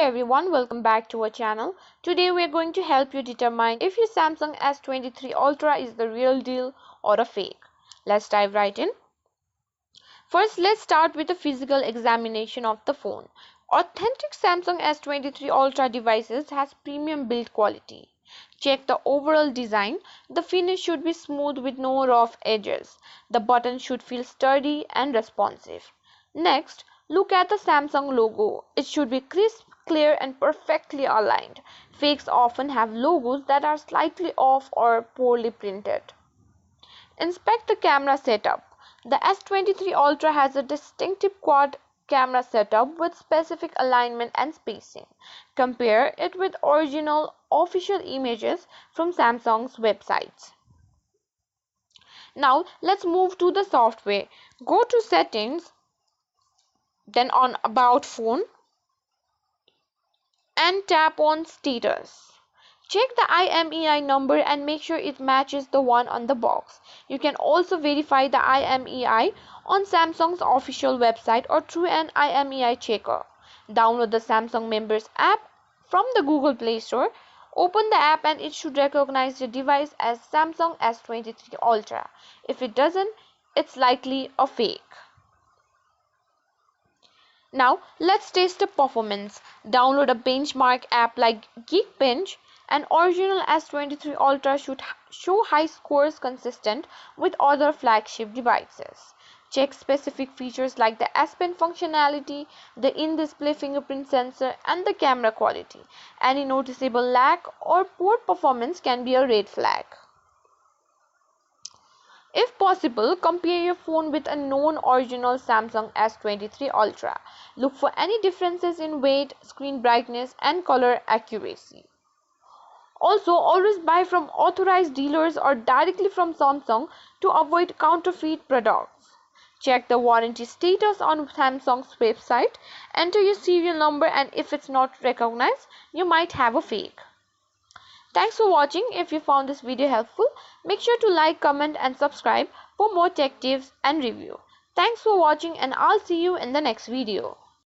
everyone, welcome back to our channel. Today we are going to help you determine if your Samsung S23 Ultra is the real deal or a fake. Let's dive right in. First, let's start with a physical examination of the phone. Authentic Samsung S23 Ultra devices has premium build quality. Check the overall design. The finish should be smooth with no rough edges. The button should feel sturdy and responsive. Next, look at the Samsung logo. It should be crisp, clear and perfectly aligned. Fakes often have logos that are slightly off or poorly printed. Inspect the camera setup. The S23 Ultra has a distinctive quad camera setup with specific alignment and spacing. Compare it with original official images from Samsung's websites. Now let's move to the software. Go to Settings, then on About Phone and tap on Status. Check the IMEI number and make sure it matches the one on the box. You can also verify the IMEI on Samsung's official website or through an IMEI checker. Download the Samsung Members app from the Google Play Store. Open the app and it should recognize your device as Samsung S23 Ultra. If it doesn't, it's likely a fake. Now let's test the performance. Download a benchmark app like Geekbench. An original S23 Ultra should show high scores consistent with other flagship devices. Check specific features like the S Pen functionality, the in-display fingerprint sensor and the camera quality. Any noticeable lag or poor performance can be a red flag. If possible, compare your phone with a known original Samsung S23 Ultra. Look for any differences in weight, screen brightness and color accuracy. Also, always buy from authorized dealers or directly from Samsung to avoid counterfeit products. Check the warranty status on Samsung's website. Enter your serial number and if it's not recognized, you might have a fake. Thanks for watching. If you found this video helpful, make sure to like, comment and subscribe for more tech tips and review. Thanks for watching and I'll see you in the next video.